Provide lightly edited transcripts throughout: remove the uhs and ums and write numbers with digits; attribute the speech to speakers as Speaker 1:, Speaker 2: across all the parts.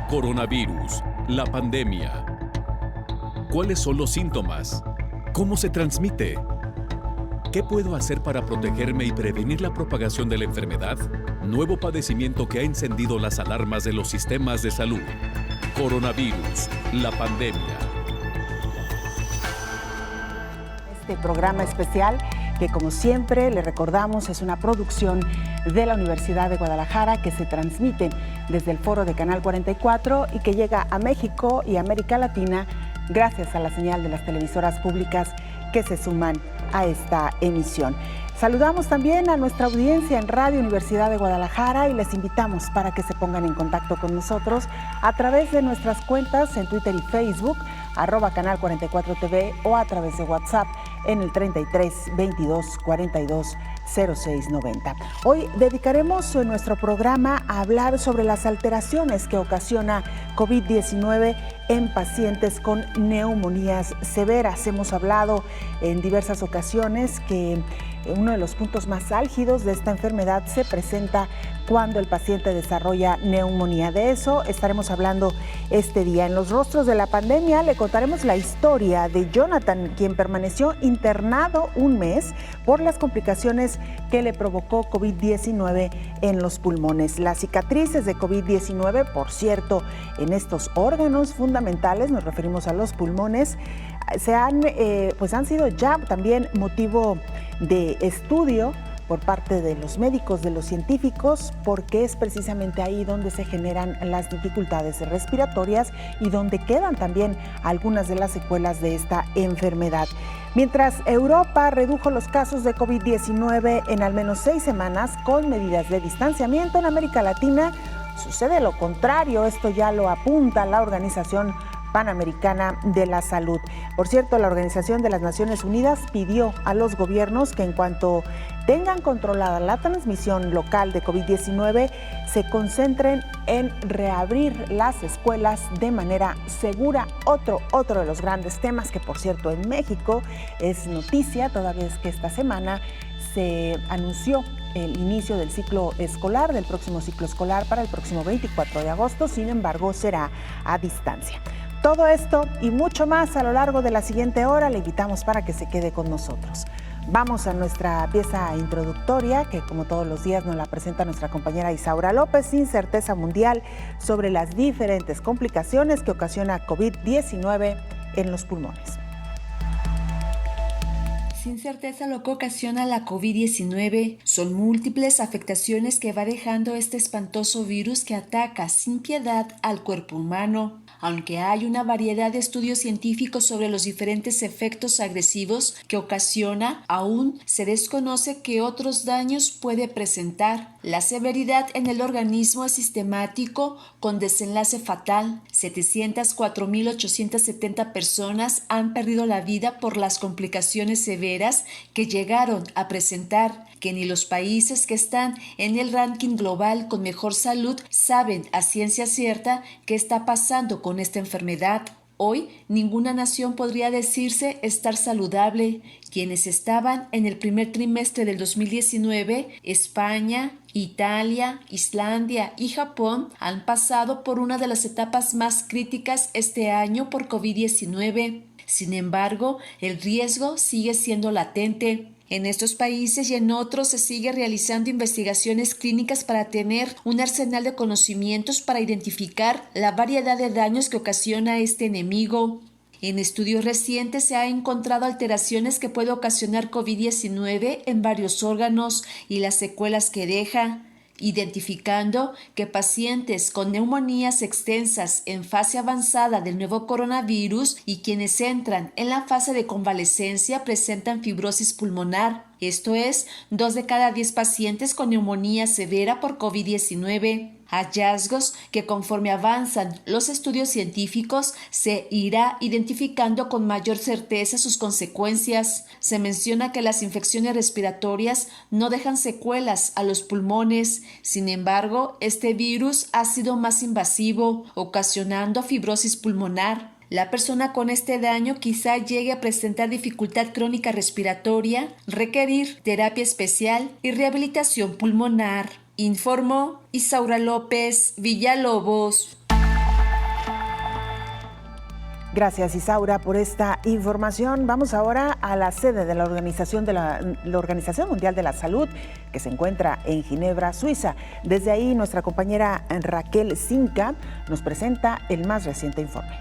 Speaker 1: Coronavirus, la pandemia. ¿Cuáles son los síntomas? ¿Cómo se transmite? ¿Qué puedo hacer para protegerme y prevenir la propagación de la enfermedad? Nuevo padecimiento que ha encendido las alarmas de los sistemas de salud. Coronavirus, la pandemia.
Speaker 2: Este programa especial que, como siempre, le recordamos, es una producción de la Universidad de Guadalajara que se transmite desde el foro de Canal 44 y que llega a México y América Latina gracias a la señal de las televisoras públicas que se suman a esta emisión. Saludamos también a nuestra audiencia en Radio Universidad de Guadalajara y les invitamos para que se pongan en contacto con nosotros a través de nuestras cuentas en Twitter y Facebook, @Canal 44 TV, o a través de WhatsApp en el 33 22 42 06 90. Hoy dedicaremos nuestro programa a hablar sobre las alteraciones que ocasiona COVID-19 en pacientes con neumonías severas. Hemos hablado en diversas ocasiones que uno de los puntos más álgidos de esta enfermedad se presenta cuando el paciente desarrolla neumonía. De eso estaremos hablando este día. En los rostros de la pandemia le contaremos la historia de Jonathan, quien permaneció internado un mes por las complicaciones que le provocó COVID-19 en los pulmones. Las cicatrices de COVID-19, por cierto, en estos órganos fundamentales, nos referimos a los pulmones, han sido ya también motivo de estudio por parte de los médicos, de los científicos, porque es precisamente ahí donde se generan las dificultades respiratorias y donde quedan también algunas de las secuelas de esta enfermedad. Mientras Europa redujo los casos de COVID-19 en al menos 6 semanas con medidas de distanciamiento, en América Latina sucede lo contrario. Esto ya lo apunta la Organización Panamericana de la Salud. Por cierto, la Organización de las Naciones Unidas pidió a los gobiernos que en cuanto tengan controlada la transmisión local de COVID-19, se concentren en reabrir las escuelas de manera segura. Otro de los grandes temas que, por cierto, en México es noticia, toda vez que esta semana se anunció el inicio del ciclo escolar, del próximo ciclo escolar para el próximo 24 de agosto, sin embargo, será a distancia. Todo esto y mucho más a lo largo de la siguiente hora. Le invitamos para que se quede con nosotros. Vamos a nuestra pieza introductoria, que como todos los días nos la presenta nuestra compañera Isaura López, Incerteza Mundial sobre las diferentes complicaciones que ocasiona COVID-19 en los pulmones.
Speaker 3: Sin certeza, lo que ocasiona la COVID-19 son múltiples afectaciones que va dejando este espantoso virus que ataca sin piedad al cuerpo humano. Aunque hay una variedad de estudios científicos sobre los diferentes efectos agresivos que ocasiona, aún se desconoce qué otros daños puede presentar. La severidad en el organismo es sistemático, con desenlace fatal. 704.870 personas han perdido la vida por las complicaciones severas que llegaron a presentar, que ni los países que están en el ranking global con mejor salud saben a ciencia cierta qué está pasando con esta enfermedad. Hoy, ninguna nación podría decirse estar saludable. Quienes estaban en el primer trimestre del 2019, España, Italia, Islandia y Japón, han pasado por una de las etapas más críticas este año por COVID-19. Sin embargo, el riesgo sigue siendo latente. En estos países y en otros se sigue realizando investigaciones clínicas para tener un arsenal de conocimientos para identificar la variedad de daños que ocasiona este enemigo. En estudios recientes se han encontrado alteraciones que puede ocasionar COVID-19 en varios órganos y las secuelas que deja, identificando que pacientes con neumonías extensas en fase avanzada del nuevo coronavirus y quienes entran en la fase de convalescencia presentan fibrosis pulmonar. Esto es, 2 de cada 10 pacientes con neumonía severa por COVID-19. Hallazgos que conforme avanzan los estudios científicos se irá identificando con mayor certeza sus consecuencias. Se menciona que las infecciones respiratorias no dejan secuelas a los pulmones. Sin embargo, este virus ha sido más invasivo, ocasionando fibrosis pulmonar. La persona con este daño quizá llegue a presentar dificultad crónica respiratoria, requerir terapia especial y rehabilitación pulmonar, informó Isaura López Villalobos.
Speaker 2: Gracias, Isaura, por esta información. Vamos ahora a la sede de la Organización Mundial de la Salud, que se encuentra en Ginebra, Suiza. Desde ahí, nuestra compañera Raquel Zinca nos presenta el más reciente informe.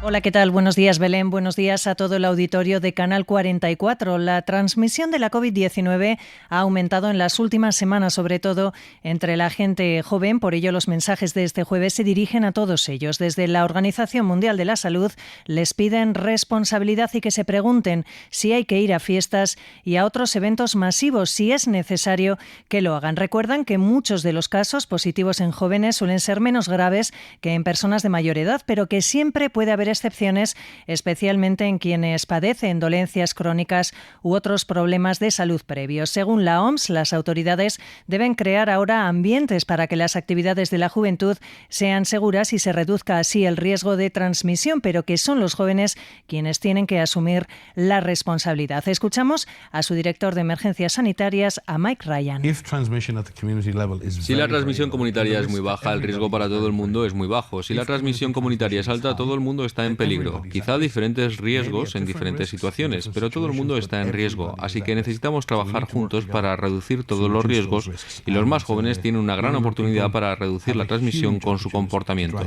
Speaker 4: Hola, ¿qué tal? Buenos días, Belén. Buenos días a todo el auditorio de Canal 44. La transmisión de la COVID-19 ha aumentado en las últimas semanas, sobre todo entre la gente joven. Por ello, los mensajes de este jueves se dirigen a todos ellos. Desde la Organización Mundial de la Salud les piden responsabilidad y que se pregunten si hay que ir a fiestas y a otros eventos masivos, si es necesario que lo hagan. Recuerdan que muchos de los casos positivos en jóvenes suelen ser menos graves que en personas de mayor edad, pero que siempre puede haber excepciones, especialmente en quienes padecen dolencias crónicas u otros problemas de salud previos. Según la OMS, las autoridades deben crear ahora ambientes para que las actividades de la juventud sean seguras y se reduzca así el riesgo de transmisión, pero que son los jóvenes quienes tienen que asumir la responsabilidad. Escuchamos a su director de emergencias sanitarias, a Mike Ryan.
Speaker 5: Si la transmisión comunitaria es muy baja, el riesgo para todo el mundo es muy bajo. Si la transmisión comunitaria es alta, todo el mundo está en peligro. Quizá diferentes riesgos en diferentes situaciones, pero todo el mundo está en riesgo, así que necesitamos trabajar juntos para reducir todos los riesgos y los más jóvenes tienen una gran oportunidad para reducir la transmisión con su comportamiento.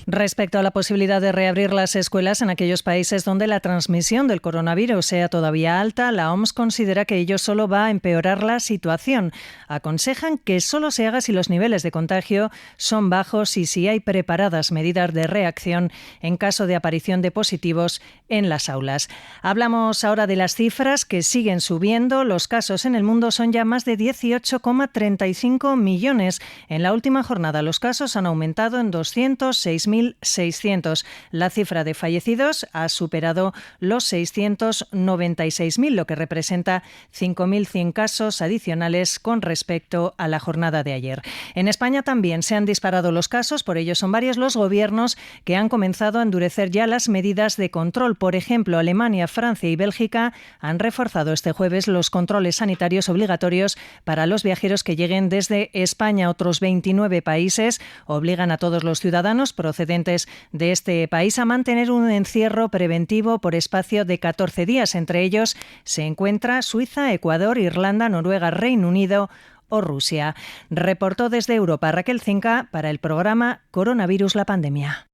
Speaker 4: Respecto a la posibilidad de reabrir las escuelas en aquellos países donde la transmisión del coronavirus sea todavía alta, la OMS considera que ello solo va a empeorar la situación. Aconsejan que solo se haga si los niveles de contagio son bajos y si hay preparadas medidas de reacción en caso de aparición de positivos en las aulas. Hablamos ahora de las cifras que siguen subiendo. Los casos en el mundo son ya más de 18,35 millones. En la última jornada los casos han aumentado en 206.600. La cifra de fallecidos ha superado los 696.000, lo que representa 5.100 casos adicionales con respecto a la jornada de ayer. En España también se han disparado los casos, por ello son varios los gobiernos que han comenzado a endurecer ya las medidas de control. Por ejemplo, Alemania, Francia y Bélgica han reforzado este jueves los controles sanitarios obligatorios para los viajeros que lleguen desde España. Otros 29 países obligan a todos los ciudadanos procedentes de este país a mantener un encierro preventivo por espacio de 14 días. Entre ellos se encuentra Suiza, Ecuador, Irlanda, Noruega, Reino Unido o Rusia. Reportó desde Europa Raquel Zinca para el programa Coronavirus, la pandemia.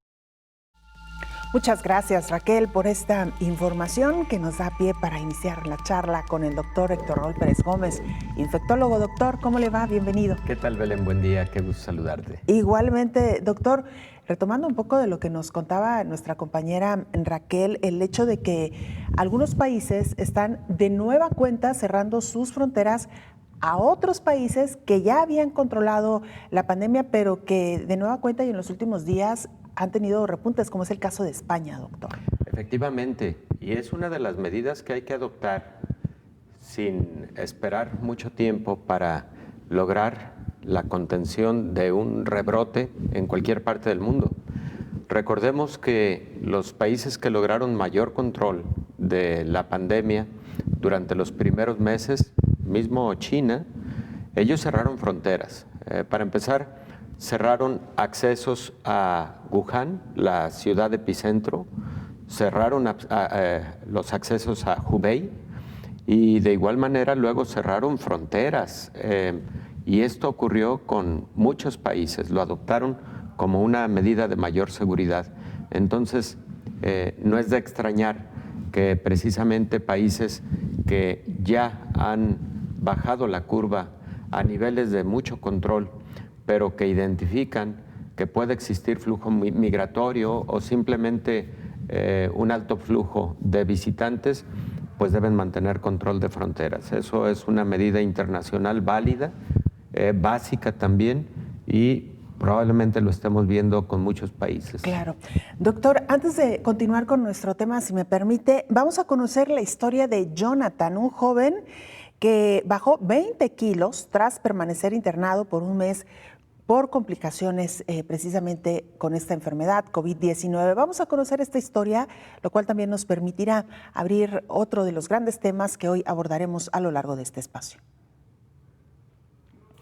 Speaker 2: Muchas gracias, Raquel, por esta información que nos da pie para iniciar la charla con el doctor Héctor Raúl Pérez Gómez, infectólogo. Doctor, ¿cómo le va? Bienvenido.
Speaker 6: ¿Qué tal, Belén? Buen día, qué gusto saludarte.
Speaker 2: Igualmente, doctor, retomando un poco de lo que nos contaba nuestra compañera Raquel, el hecho de que algunos países están de nueva cuenta cerrando sus fronteras a otros países que ya habían controlado la pandemia, pero que de nueva cuenta y en los últimos días han tenido repuntes, como es el caso de España, doctor.
Speaker 6: Efectivamente, y es una de las medidas que hay que adoptar sin esperar mucho tiempo para lograr la contención de un rebrote en cualquier parte del mundo. Recordemos que los países que lograron mayor control de la pandemia durante los primeros meses, mismo China, ellos cerraron fronteras. Para empezar, cerraron accesos a Wuhan, la ciudad epicentro, cerraron los accesos a Hubei y de igual manera luego cerraron fronteras. Y esto ocurrió con muchos países, lo adoptaron como una medida de mayor seguridad. Entonces, no es de extrañar que precisamente países que ya han bajado la curva a niveles de mucho control, pero que identifican que puede existir flujo migratorio o simplemente un alto flujo de visitantes, pues deben mantener control de fronteras. Eso es una medida internacional válida, básica también, y probablemente lo estemos viendo con muchos países.
Speaker 2: Claro. Doctor, antes de continuar con nuestro tema, si me permite, vamos a conocer la historia de Jonathan, un joven que bajó 20 kilos tras permanecer internado por un mes por complicaciones precisamente con esta enfermedad COVID-19. Vamos a conocer esta historia, lo cual también nos permitirá abrir otro de los grandes temas que hoy abordaremos a lo largo de este espacio.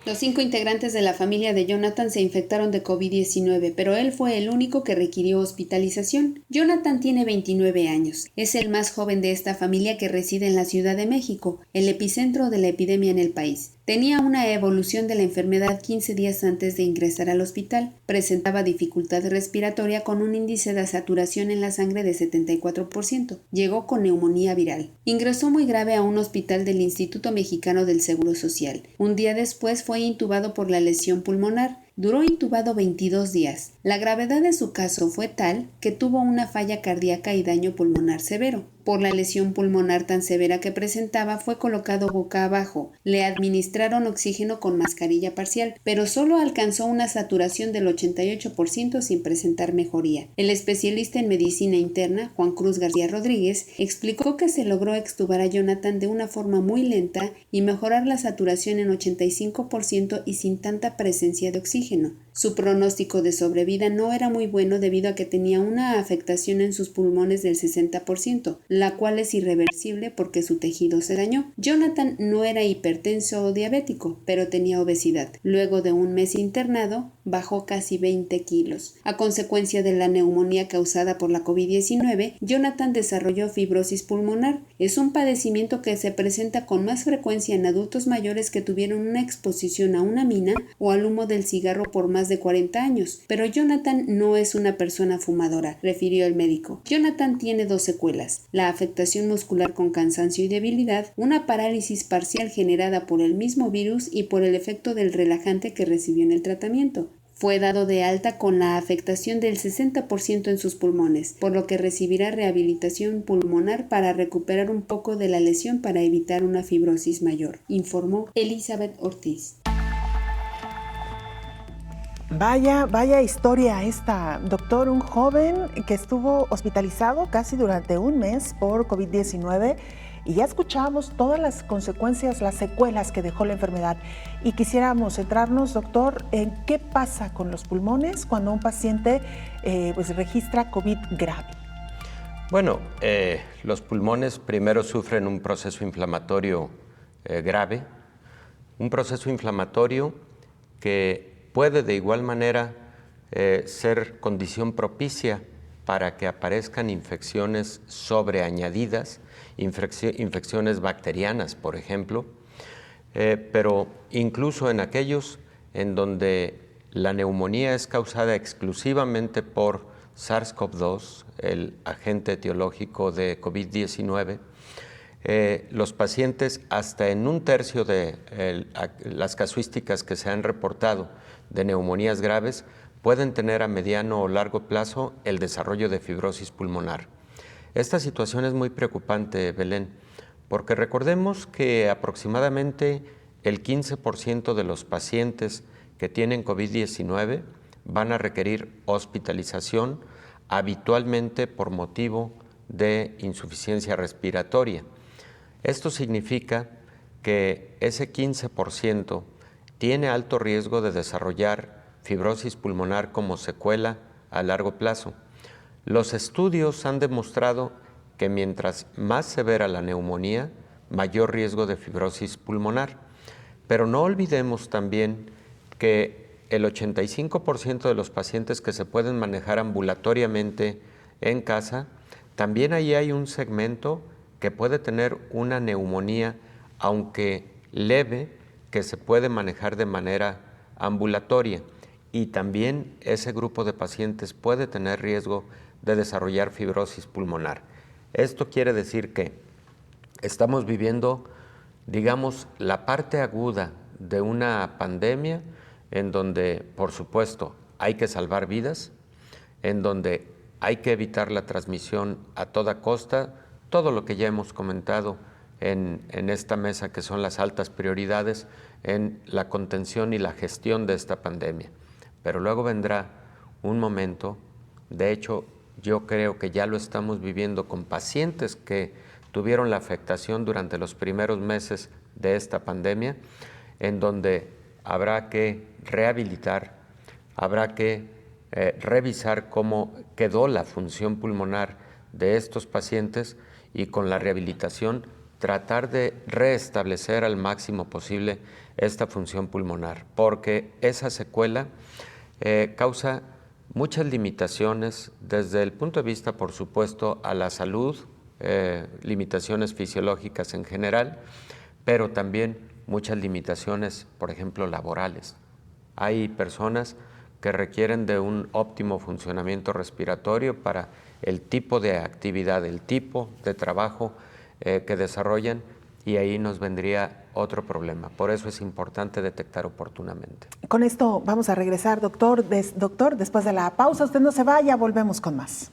Speaker 7: Los 5 integrantes de la familia de Jonathan se infectaron de COVID-19, pero él fue el único que requirió hospitalización. Jonathan tiene 29 años. Es el más joven de esta familia que reside en la Ciudad de México, el epicentro de la epidemia en el país. Tenía una evolución de la enfermedad 15 días antes de ingresar al hospital. Presentaba dificultad respiratoria con un índice de saturación en la sangre de 74%. Llegó con neumonía viral. Ingresó muy grave a un hospital del Instituto Mexicano del Seguro Social. Un día después fue intubado por la lesión pulmonar. Duró intubado 22 días. La gravedad de su caso fue tal que tuvo una falla cardíaca y daño pulmonar severo. Por la lesión pulmonar tan severa que presentaba, fue colocado boca abajo. Le administraron oxígeno con mascarilla parcial, pero solo alcanzó una saturación del 88% sin presentar mejoría. El especialista en medicina interna, Juan Cruz García Rodríguez, explicó que se logró extubar a Jonathan de una forma muy lenta y mejorar la saturación en 85% y sin tanta presencia de oxígeno. Su pronóstico de sobrevida no era muy bueno debido a que tenía una afectación en sus pulmones del 60%, la cual es irreversible porque su tejido se dañó. Jonathan no era hipertenso o diabético, pero tenía obesidad. Luego de un mes internado, bajó casi 20 kilos. A consecuencia de la neumonía causada por la COVID-19, Jonathan desarrolló fibrosis pulmonar. Es un padecimiento que se presenta con más frecuencia en adultos mayores que tuvieron una exposición a una mina o al humo del cigarro por más de 40 años, pero Jonathan no es una persona fumadora, refirió el médico. Jonathan tiene 2 secuelas: la afectación muscular con cansancio y debilidad, una parálisis parcial generada por el mismo virus y por el efecto del relajante que recibió en el tratamiento. Fue dado de alta con la afectación del 60% en sus pulmones, por lo que recibirá rehabilitación pulmonar para recuperar un poco de la lesión para evitar una fibrosis mayor, informó Elizabeth Ortiz.
Speaker 2: Vaya historia esta, doctor. Un joven que estuvo hospitalizado casi durante un mes por COVID-19 y ya escuchábamos todas las consecuencias, las secuelas que dejó la enfermedad. Y quisiéramos centrarnos, doctor, en qué pasa con los pulmones cuando un paciente registra COVID grave.
Speaker 6: Bueno, los pulmones primero sufren un proceso inflamatorio grave, un proceso inflamatorio que puede de igual manera ser condición propicia para que aparezcan infecciones sobreañadidas, infecciones bacterianas, por ejemplo, pero incluso en aquellos en donde la neumonía es causada exclusivamente por SARS-CoV-2, el agente etiológico de COVID-19, los pacientes, hasta en un tercio de las casuísticas que se han reportado de neumonías graves, pueden tener a mediano o largo plazo el desarrollo de fibrosis pulmonar. Esta situación es muy preocupante, Belén, porque recordemos que aproximadamente el 15% de los pacientes que tienen COVID-19 van a requerir hospitalización, habitualmente por motivo de insuficiencia respiratoria. Esto significa que ese 15% tiene alto riesgo de desarrollar fibrosis pulmonar como secuela a largo plazo. Los estudios han demostrado que mientras más severa la neumonía, mayor riesgo de fibrosis pulmonar. Pero no olvidemos también que el 85% de los pacientes que se pueden manejar ambulatoriamente en casa, también ahí hay un segmento que puede tener una neumonía, aunque leve, que se puede manejar de manera ambulatoria, y también ese grupo de pacientes puede tener riesgo de desarrollar fibrosis pulmonar. Esto quiere decir que estamos viviendo, digamos, la parte aguda de una pandemia en donde, por supuesto, hay que salvar vidas, en donde hay que evitar la transmisión a toda costa, todo lo que ya hemos comentado en esta mesa, que son las altas prioridades en la contención y la gestión de esta pandemia. Pero luego vendrá un momento, de hecho yo creo que ya lo estamos viviendo con pacientes que tuvieron la afectación durante los primeros meses de esta pandemia, en donde habrá que rehabilitar, habrá que revisar cómo quedó la función pulmonar de estos pacientes, y con la rehabilitación tratar de restablecer al máximo posible esta función pulmonar, porque esa secuela causa muchas limitaciones desde el punto de vista, por supuesto, a la salud, limitaciones fisiológicas en general, pero también muchas limitaciones, por ejemplo, laborales. Hay personas que requieren de un óptimo funcionamiento respiratorio para el tipo de actividad, el tipo de trabajo que desarrollan, y ahí nos vendría otro problema. Por eso es importante detectar oportunamente.
Speaker 2: Con esto vamos a regresar, doctor. Doctor, después de la pausa, usted no se vaya, volvemos con más.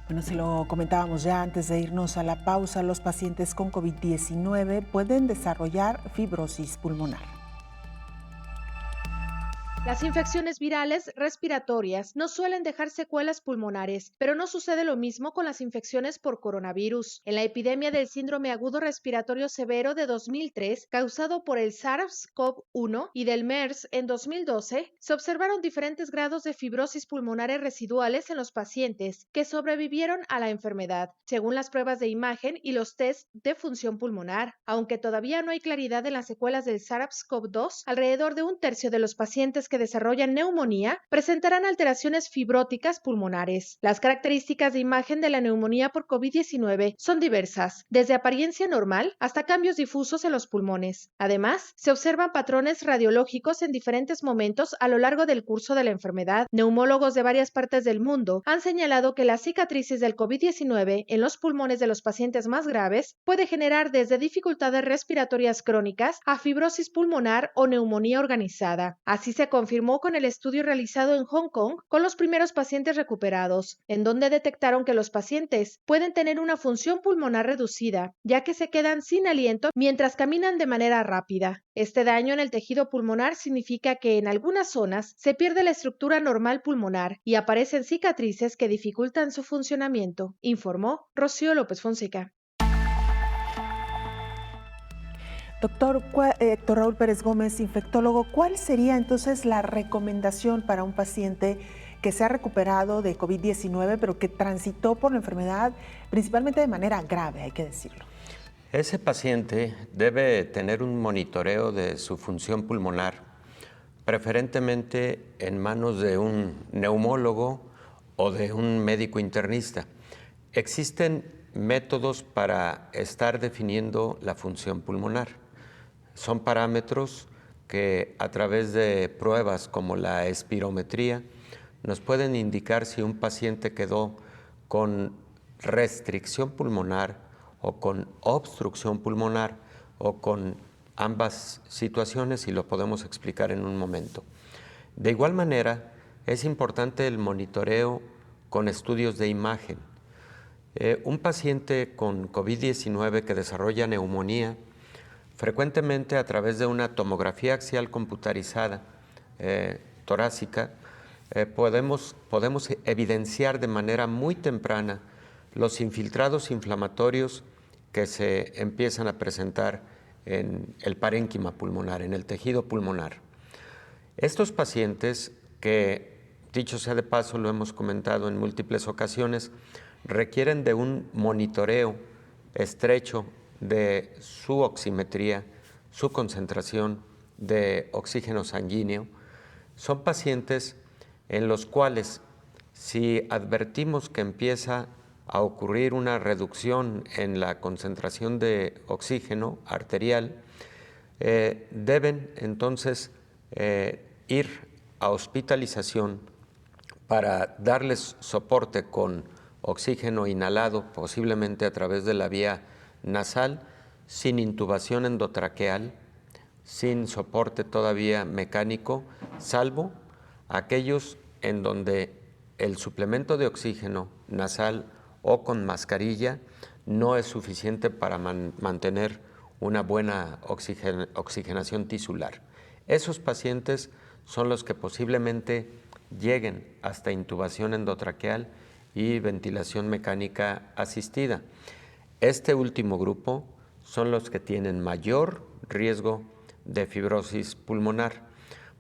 Speaker 2: Bueno, se lo comentábamos ya antes de irnos a la pausa, los pacientes con COVID-19 pueden desarrollar fibrosis pulmonar.
Speaker 8: Las infecciones virales respiratorias no suelen dejar secuelas pulmonares, pero no sucede lo mismo con las infecciones por coronavirus. En la epidemia del síndrome agudo respiratorio severo de 2003, causado por el SARS-CoV-1, y del MERS en 2012, se observaron diferentes grados de fibrosis pulmonares residuales en los pacientes que sobrevivieron a la enfermedad, según las pruebas de imagen y los test de función pulmonar. Aunque todavía no hay claridad en las secuelas del SARS-CoV-2, alrededor de un tercio de los pacientes que desarrollan neumonía presentarán alteraciones fibróticas pulmonares. Las características de imagen de la neumonía por COVID-19 son diversas, desde apariencia normal hasta cambios difusos en los pulmones. Además, se observan patrones radiológicos en diferentes momentos a lo largo del curso de la enfermedad. Neumólogos de varias partes del mundo han señalado que las cicatrices del COVID-19 en los pulmones de los pacientes más graves puede generar desde dificultades respiratorias crónicas a fibrosis pulmonar o neumonía organizada. Así se confirmó con el estudio realizado en Hong Kong con los primeros pacientes recuperados, en donde detectaron que los pacientes pueden tener una función pulmonar reducida, ya que se quedan sin aliento mientras caminan de manera rápida. Este daño en el tejido pulmonar significa que en algunas zonas se pierde la estructura normal pulmonar y aparecen cicatrices que dificultan su funcionamiento, informó Rocío López Fonseca.
Speaker 2: Doctor Héctor Raúl Pérez Gómez, infectólogo, ¿cuál sería entonces la recomendación para un paciente que se ha recuperado de COVID-19, pero que transitó por la enfermedad principalmente de manera grave, hay que decirlo?
Speaker 6: Ese paciente debe tener un monitoreo de su función pulmonar, preferentemente en manos de un neumólogo o de un médico internista. Existen métodos para estar definiendo la función pulmonar. Son parámetros que a través de pruebas como la espirometría nos pueden indicar si un paciente quedó con restricción pulmonar o con obstrucción pulmonar o con ambas situaciones, y lo podemos explicar en un momento. De igual manera, es importante el monitoreo con estudios de imagen. Un paciente con COVID-19 que desarrolla neumonía, frecuentemente a través de una tomografía axial computarizada torácica, podemos evidenciar de manera muy temprana los infiltrados inflamatorios que se empiezan a presentar en el parénquima pulmonar, en el tejido pulmonar. Estos pacientes, que dicho sea de paso, lo hemos comentado en múltiples ocasiones, requieren de un monitoreo estrecho de su oximetría, su concentración de oxígeno sanguíneo. Son pacientes en los cuales, si advertimos que empieza a ocurrir una reducción en la concentración de oxígeno arterial, deben entonces ir a hospitalización para darles soporte con oxígeno inhalado, posiblemente a través de la vía nasal, sin intubación endotraqueal, sin soporte todavía mecánico, salvo aquellos en donde el suplemento de oxígeno nasal o con mascarilla no es suficiente para mantener una buena oxigenación tisular. Esos pacientes son los que posiblemente lleguen hasta intubación endotraqueal y ventilación mecánica asistida. Este último grupo son los que tienen mayor riesgo de fibrosis pulmonar.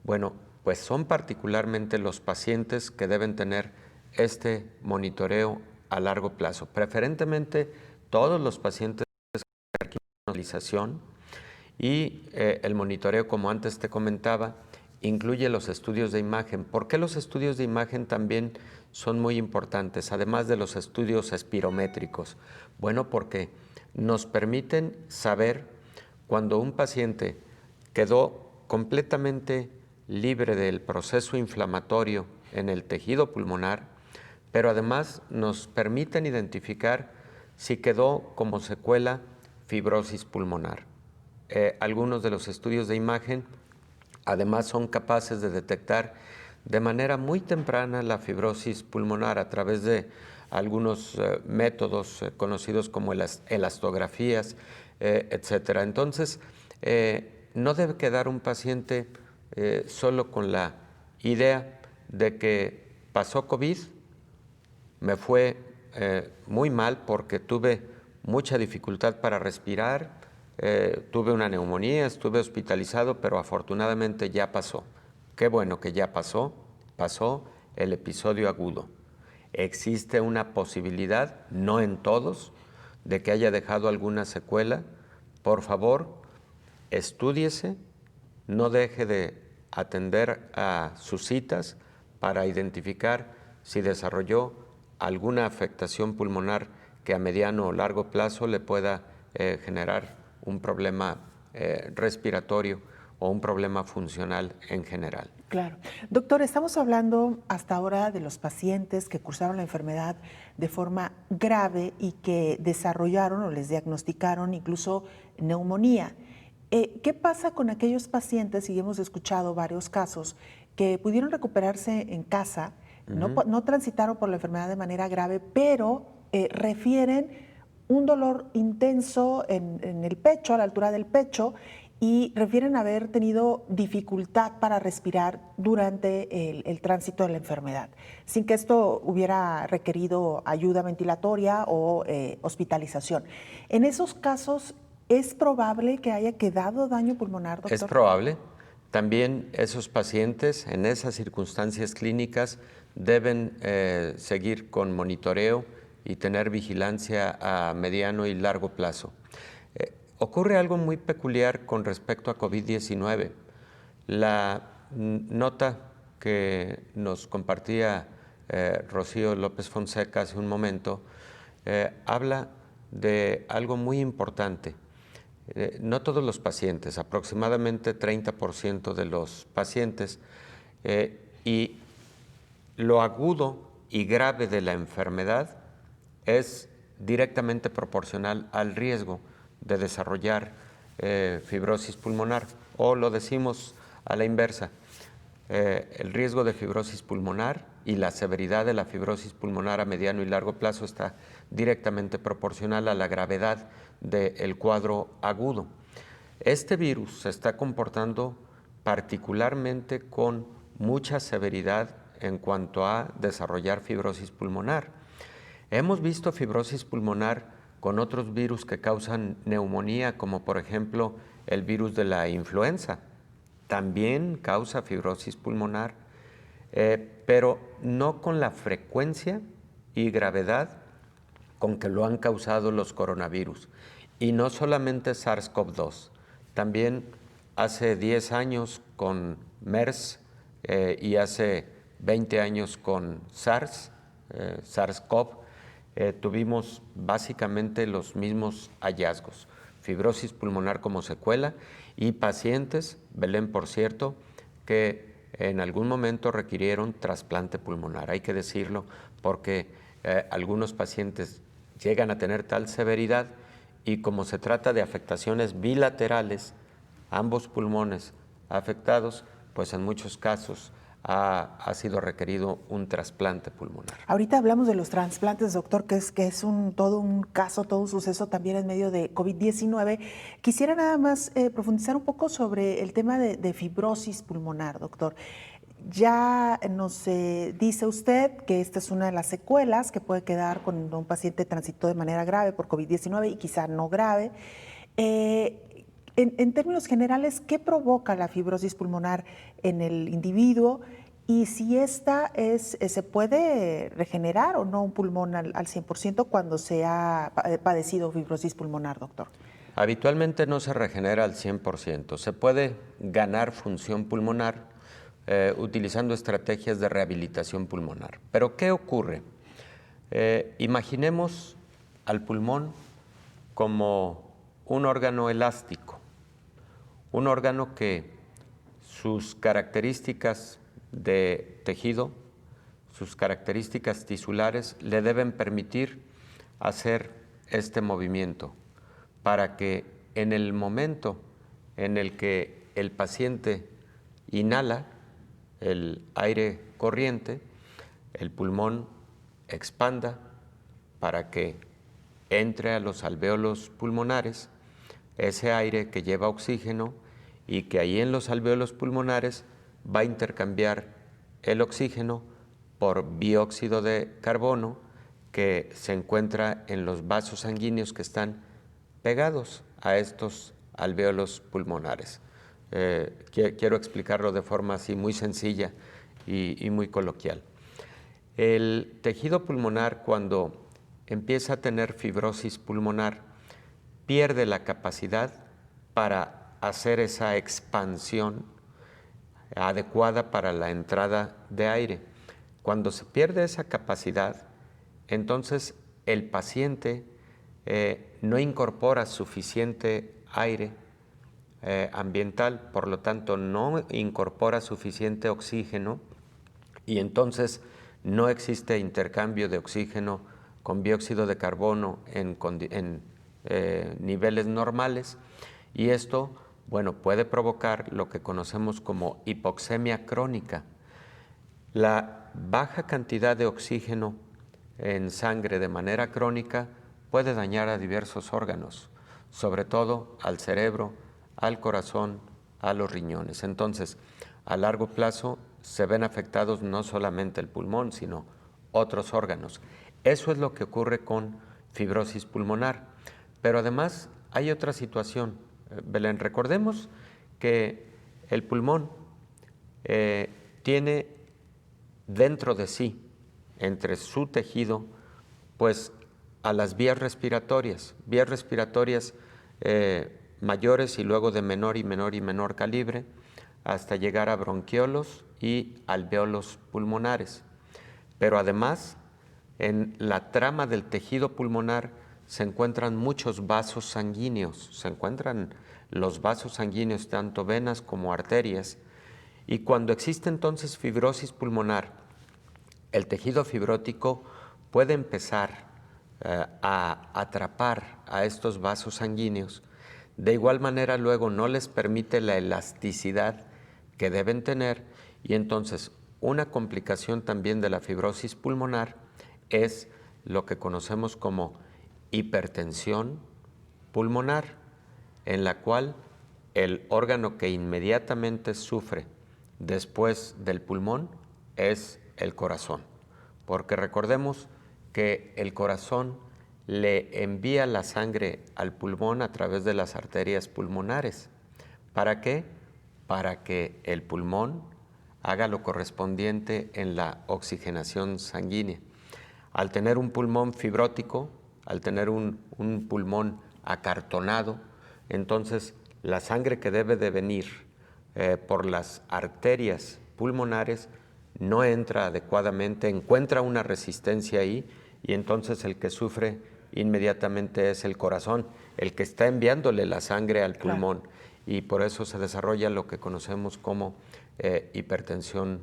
Speaker 6: Bueno, pues son particularmente los pacientes que deben tener este monitoreo a largo plazo. Preferentemente todos los pacientes con hospitalización y el monitoreo, como antes te comentaba, incluye los estudios de imagen. ¿Por qué los estudios de imagen también son muy importantes, además de los estudios espirométricos? Bueno, porque nos permiten saber cuando un paciente quedó completamente libre del proceso inflamatorio en el tejido pulmonar, pero además nos permiten identificar si quedó como secuela fibrosis pulmonar. Algunos de los estudios de imagen además son capaces de detectar de manera muy temprana la fibrosis pulmonar a través de algunos métodos conocidos como elastografías, etcétera. Entonces, no debe quedar un paciente solo con la idea de que pasó COVID, me fue muy mal porque tuve mucha dificultad para respirar, tuve una neumonía, estuve hospitalizado, pero afortunadamente ya pasó. Qué bueno que ya pasó el episodio agudo. Existe una posibilidad, no en todos, de que haya dejado alguna secuela. Por favor, estúdiese, no deje de atender a sus citas para identificar si desarrolló alguna afectación pulmonar que a mediano o largo plazo le pueda generar un problema respiratorio o un problema funcional en general.
Speaker 2: Claro. Doctor, estamos hablando hasta ahora de los pacientes que cursaron la enfermedad de forma grave y que desarrollaron o les diagnosticaron incluso neumonía. ¿Qué pasa con aquellos pacientes, y hemos escuchado varios casos, que pudieron recuperarse en casa, no transitaron por la enfermedad de manera grave, pero refieren un dolor intenso en el pecho, a la altura del pecho, y refieren haber tenido dificultad para respirar durante el tránsito de la enfermedad, sin que esto hubiera requerido ayuda ventilatoria o hospitalización? En esos casos, ¿es probable que haya quedado daño pulmonar, doctor?
Speaker 6: Es probable. También esos pacientes en esas circunstancias clínicas deben seguir con monitoreo y tener vigilancia a mediano y largo plazo. Ocurre algo muy peculiar con respecto a COVID-19. La nota que nos compartía Rocío López Fonseca hace un momento habla de algo muy importante. No todos los pacientes, aproximadamente 30% de los pacientes, y lo agudo y grave de la enfermedad es directamente proporcional al riesgo de desarrollar fibrosis pulmonar, o lo decimos a la inversa, el riesgo de fibrosis pulmonar y la severidad de la fibrosis pulmonar a mediano y largo plazo está directamente proporcional a la gravedad del cuadro agudo. Este virus se está comportando particularmente con mucha severidad en cuanto a desarrollar fibrosis pulmonar. Hemos visto fibrosis pulmonar con otros virus que causan neumonía, como por ejemplo el virus de la influenza. También causa fibrosis pulmonar, pero no con la frecuencia y gravedad con que lo han causado los coronavirus. Y no solamente SARS-CoV-2, también hace 10 años con MERS y hace 20 años con SARS-CoV, tuvimos básicamente los mismos hallazgos, fibrosis pulmonar como secuela y pacientes, Belén por cierto, que en algún momento requirieron trasplante pulmonar. Hay que decirlo porque algunos pacientes llegan a tener tal severidad y como se trata de afectaciones bilaterales, ambos pulmones afectados, pues en muchos casos ha sido requerido un trasplante pulmonar.
Speaker 2: Ahorita hablamos de los trasplantes, doctor, que es todo un caso, todo un suceso también en medio de COVID-19. Quisiera nada más profundizar un poco sobre el tema de fibrosis pulmonar, doctor. Ya nos dice usted que esta es una de las secuelas que puede quedar cuando un paciente transitó de manera grave por COVID-19 y quizá no grave. En términos generales, ¿qué provoca la fibrosis pulmonar en el individuo? Y si esta se puede regenerar o no un pulmón al 100% cuando se ha padecido fibrosis pulmonar, doctor.
Speaker 6: Habitualmente no se regenera al 100%. Se puede ganar función pulmonar utilizando estrategias de rehabilitación pulmonar. Pero ¿qué ocurre? Imaginemos al pulmón como un órgano elástico, un órgano que sus características de tejido, sus características tisulares le deben permitir hacer este movimiento para que en el momento en el que el paciente inhala el aire corriente, el pulmón expanda para que entre a los alvéolos pulmonares ese aire que lleva oxígeno y que ahí en los alvéolos pulmonares va a intercambiar el oxígeno por dióxido de carbono que se encuentra en los vasos sanguíneos que están pegados a estos alvéolos pulmonares. Quiero explicarlo de forma así muy sencilla y muy coloquial. El tejido pulmonar, cuando empieza a tener fibrosis pulmonar, pierde la capacidad para hacer esa expansión adecuada para la entrada de aire. Cuando se pierde esa capacidad, entonces el paciente no incorpora suficiente aire ambiental, por lo tanto no incorpora suficiente oxígeno y entonces no existe intercambio de oxígeno con dióxido de carbono en niveles normales y esto, bueno, puede provocar lo que conocemos como hipoxemia crónica. La baja cantidad de oxígeno en sangre de manera crónica puede dañar a diversos órganos, sobre todo al cerebro, al corazón, a los riñones. Entonces, a largo plazo se ven afectados no solamente el pulmón, sino otros órganos. Eso es lo que ocurre con fibrosis pulmonar. Pero además hay otra situación. Belén, recordemos que el pulmón tiene dentro de sí, entre su tejido, pues a las vías respiratorias mayores y luego de menor y menor calibre, hasta llegar a bronquiolos y alvéolos pulmonares. Pero además, en la trama del tejido pulmonar se encuentran muchos vasos sanguíneos, se encuentran los vasos sanguíneos, tanto venas como arterias, y cuando existe entonces fibrosis pulmonar, el tejido fibrótico puede empezar a atrapar a estos vasos sanguíneos. De igual manera, luego no les permite la elasticidad que deben tener y entonces una complicación también de la fibrosis pulmonar es lo que conocemos como hipertensión pulmonar, en la cual el órgano que inmediatamente sufre después del pulmón es el corazón, porque recordemos que el corazón le envía la sangre al pulmón a través de las arterias pulmonares. ¿Para qué? Para que el pulmón haga lo correspondiente en la oxigenación sanguínea. Al tener un pulmón fibrótico, al tener un pulmón acartonado, entonces la sangre que debe de venir por las arterias pulmonares no entra adecuadamente, encuentra una resistencia ahí y entonces el que sufre inmediatamente es el corazón, el que está enviándole la sangre al pulmón. Claro. Y por eso se desarrolla lo que conocemos como hipertensión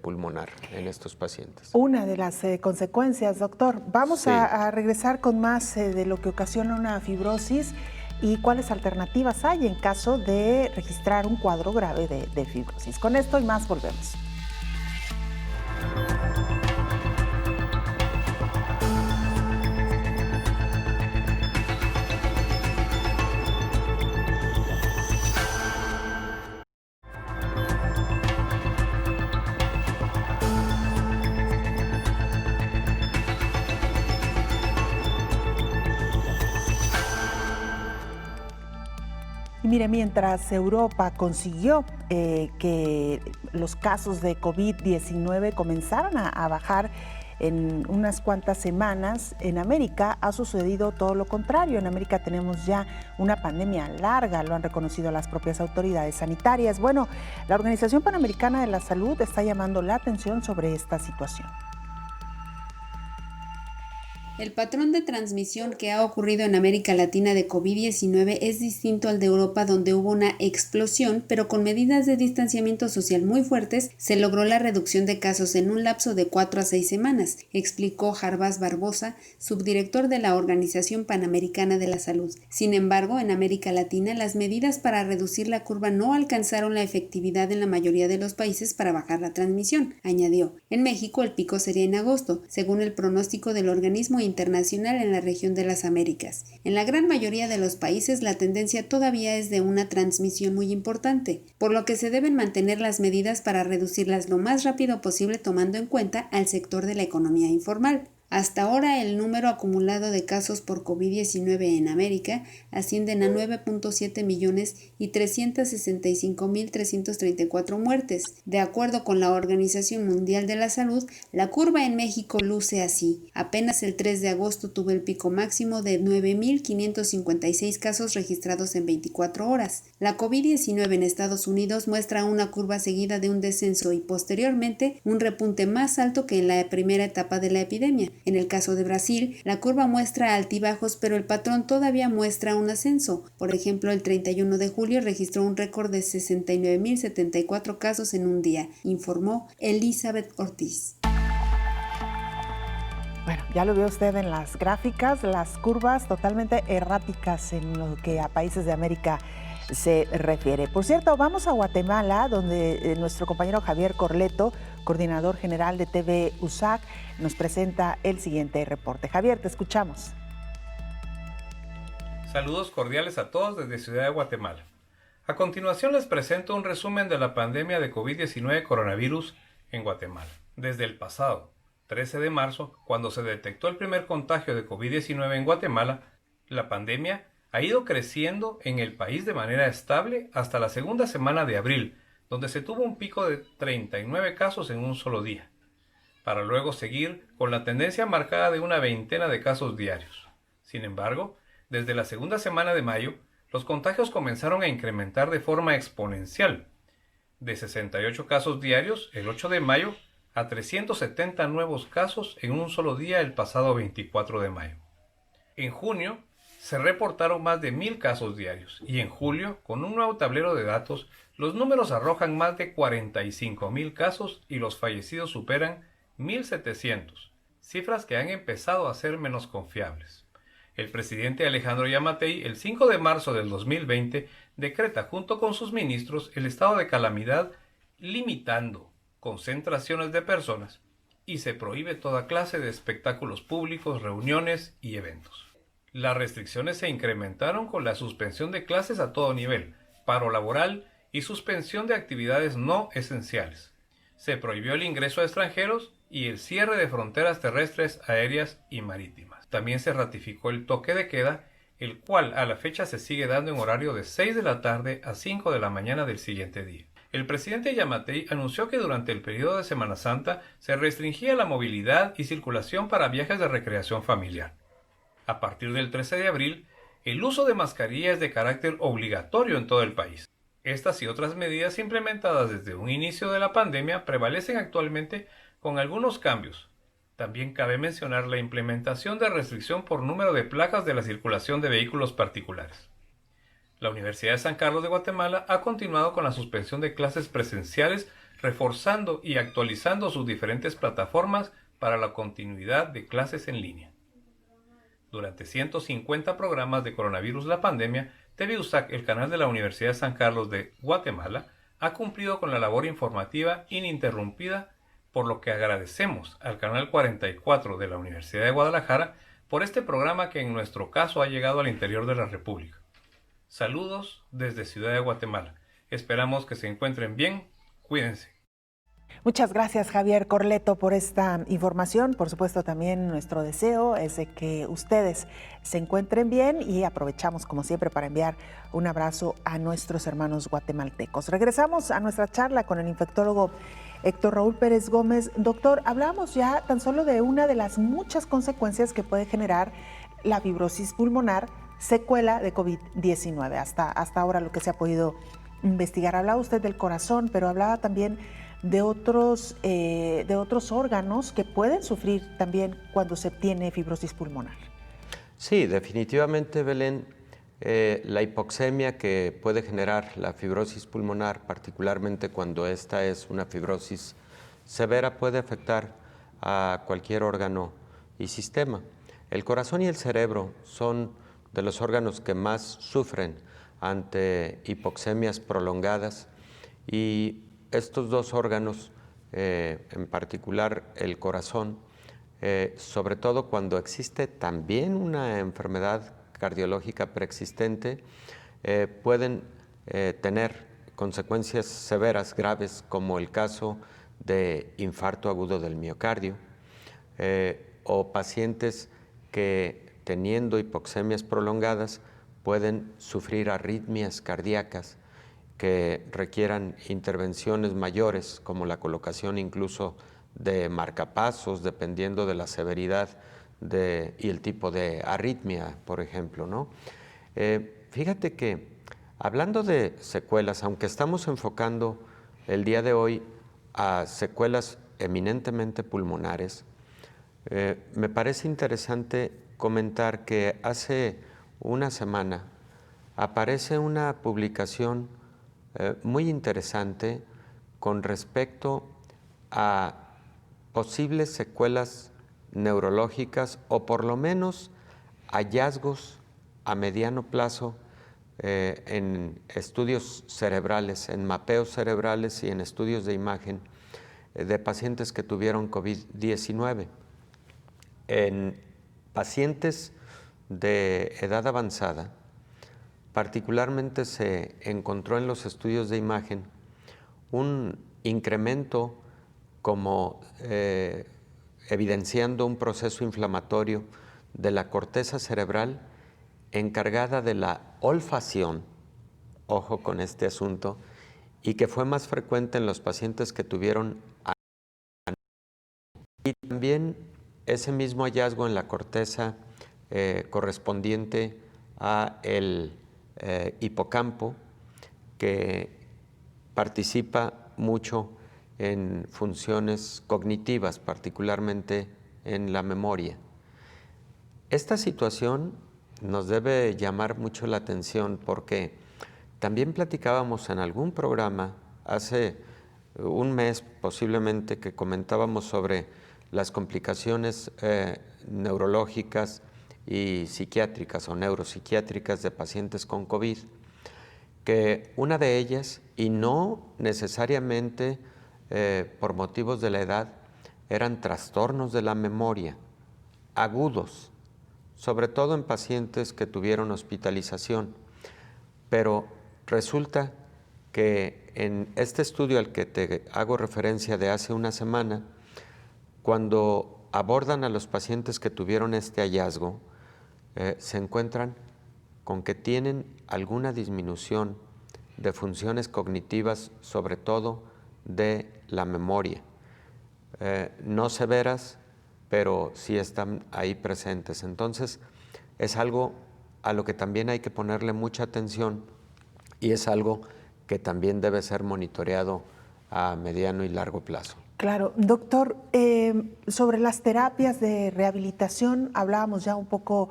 Speaker 6: pulmonar en estos pacientes.
Speaker 2: Una de las consecuencias, doctor. Vamos
Speaker 6: Sí.
Speaker 2: a regresar con más de lo que ocasiona una fibrosis y cuáles alternativas hay en caso de registrar un cuadro grave de fibrosis. Con esto y más volvemos. Mire, mientras Europa consiguió que los casos de COVID-19 comenzaran a bajar en unas cuantas semanas, en América ha sucedido todo lo contrario. En América tenemos ya una pandemia larga, lo han reconocido las propias autoridades sanitarias. Bueno, la Organización Panamericana de la Salud está llamando la atención sobre esta situación.
Speaker 7: El patrón de transmisión que ha ocurrido en América Latina de COVID-19 es distinto al de Europa, donde hubo una explosión, pero con medidas de distanciamiento social muy fuertes se logró la reducción de casos en un lapso de 4 a 6 semanas, explicó Jarbas Barbosa, subdirector de la Organización Panamericana de la Salud. Sin embargo, en América Latina las medidas para reducir la curva no alcanzaron la efectividad en la mayoría de los países para bajar la transmisión, añadió. En México el pico sería en agosto, según el pronóstico del organismo internacional en la región de las Américas. En la gran mayoría de los países la tendencia todavía es de una transmisión muy importante, por lo que se deben mantener las medidas para reducirlas lo más rápido posible, tomando en cuenta al sector de la economía informal. Hasta ahora el número acumulado de casos por COVID-19 en América ascienden a 9.7 millones y 365.334 muertes. De acuerdo con la Organización Mundial de la Salud, la curva en México luce así. Apenas el 3 de agosto tuvo el pico máximo de 9.556 casos registrados en 24 horas. La COVID-19 en Estados Unidos muestra una curva seguida de un descenso y posteriormente un repunte más alto que en la primera etapa de la epidemia. En el caso de Brasil, la curva muestra altibajos, pero el patrón todavía muestra un ascenso. Por ejemplo, el 31 de julio registró un récord de 69.074 casos en un día, informó Elizabeth Ortiz.
Speaker 2: Bueno, ya lo vio usted en las gráficas, las curvas totalmente erráticas en lo que a países de América se refiere. Por cierto, vamos a Guatemala, donde nuestro compañero Javier Corleto, coordinador general de TV USAC, nos presenta el siguiente reporte. Javier, te escuchamos.
Speaker 9: Saludos cordiales a todos desde Ciudad de Guatemala. A continuación les presento un resumen de la pandemia de COVID-19 coronavirus en Guatemala. Desde el pasado 13 de marzo, cuando se detectó el primer contagio de COVID-19 en Guatemala, la pandemia ha ido creciendo en el país de manera estable hasta la segunda semana de abril, donde se tuvo un pico de 39 casos en un solo día, para luego seguir con la tendencia marcada de una veintena de casos diarios. Sin embargo, desde la segunda semana de mayo, los contagios comenzaron a incrementar de forma exponencial, de 68 casos diarios el 8 de mayo a 370 nuevos casos en un solo día el pasado 24 de mayo. En junio, se reportaron más de 1,000 casos diarios y en julio, con un nuevo tablero de datos, los números arrojan más de 45,000 casos y los fallecidos superan 1,700, cifras que han empezado a ser menos confiables. El presidente Alejandro Yamatei, el 5 de marzo del 2020, decreta junto con sus ministros el estado de calamidad, limitando concentraciones de personas y se prohíbe toda clase de espectáculos públicos, reuniones y eventos. Las restricciones se incrementaron con la suspensión de clases a todo nivel, paro laboral y suspensión de actividades no esenciales. Se prohibió el ingreso a extranjeros y el cierre de fronteras terrestres, aéreas y marítimas. También se ratificó el toque de queda, el cual a la fecha se sigue dando en horario de 6 de la tarde a 5 de la mañana del siguiente día. El presidente Yamatei anunció que durante el periodo de Semana Santa se restringía la movilidad y circulación para viajes de recreación familiar. A partir del 13 de abril, el uso de mascarilla es de carácter obligatorio en todo el país. Estas y otras medidas implementadas desde un inicio de la pandemia prevalecen actualmente con algunos cambios. También cabe mencionar la implementación de restricción por número de placas de la circulación de vehículos particulares. La Universidad de San Carlos de Guatemala ha continuado con la suspensión de clases presenciales, reforzando y actualizando sus diferentes plataformas para la continuidad de clases en línea. Durante 150 programas de coronavirus la pandemia, TV USAC, el canal de la Universidad de San Carlos de Guatemala, ha cumplido con la labor informativa ininterrumpida, por lo que agradecemos al canal 44 de la Universidad de Guadalajara por este programa que en nuestro caso ha llegado al interior de la República. Saludos desde Ciudad de Guatemala. Esperamos que se encuentren bien. Cuídense.
Speaker 2: Muchas gracias, Javier Corleto, por esta información. Por supuesto, también nuestro deseo es de que ustedes se encuentren bien y aprovechamos, como siempre, para enviar un abrazo a nuestros hermanos guatemaltecos. Regresamos a nuestra charla con el infectólogo Héctor Raúl Pérez Gómez. Doctor, hablábamos ya tan solo de una de las muchas consecuencias que puede generar la fibrosis pulmonar, secuela de COVID-19. Hasta ahora lo que se ha podido investigar. Hablaba usted del corazón, pero hablaba también de otros órganos que pueden sufrir también cuando se tiene fibrosis pulmonar.
Speaker 6: Sí, definitivamente, Belén, la hipoxemia que puede generar la fibrosis pulmonar, particularmente cuando esta es una fibrosis severa, puede afectar a cualquier órgano y sistema. El corazón y el cerebro son de los órganos que más sufren ante hipoxemias prolongadas, y estos dos órganos, en particular el corazón, sobre todo cuando existe también una enfermedad cardiológica preexistente, pueden tener consecuencias severas, graves, como el caso de infarto agudo del miocardio, o pacientes que, teniendo hipoxemias prolongadas, pueden sufrir arritmias cardíacas que requieran intervenciones mayores, como la colocación incluso de marcapasos, dependiendo de la severidad y el tipo de arritmia, por ejemplo, ¿no? Fíjate que, hablando de secuelas, aunque estamos enfocando el día de hoy a secuelas eminentemente pulmonares, me parece interesante comentar que hace una semana aparece una publicación muy interesante con respecto a posibles secuelas neurológicas, o por lo menos hallazgos a mediano plazo en estudios cerebrales, en mapeos cerebrales y en estudios de imagen de pacientes que tuvieron COVID-19. En pacientes de edad avanzada, particularmente se encontró en los estudios de imagen un incremento como evidenciando un proceso inflamatorio de la corteza cerebral encargada de la olfacción, ojo con este asunto, y que fue más frecuente en los pacientes que tuvieron. Y también ese mismo hallazgo en la corteza correspondiente a el hipocampo, que participa mucho en funciones cognitivas, particularmente en la memoria. Esta situación nos debe llamar mucho la atención, porque también platicábamos en algún programa hace un mes posiblemente, que comentábamos sobre las complicaciones neurológicas y psiquiátricas o neuropsiquiátricas de pacientes con COVID, que una de ellas, y no necesariamente por motivos de la edad, eran trastornos de la memoria agudos, sobre todo en pacientes que tuvieron hospitalización. Pero resulta que en este estudio al que te hago referencia de hace una semana, cuando abordan a los pacientes que tuvieron este hallazgo, se encuentran con que tienen alguna disminución de funciones cognitivas, sobre todo de la memoria. No severas, pero sí están ahí presentes. Entonces, es algo a lo que también hay que ponerle mucha atención, y es algo que también debe ser monitoreado a mediano y largo plazo.
Speaker 2: Claro. Doctor, sobre las terapias de rehabilitación hablábamos ya un poco,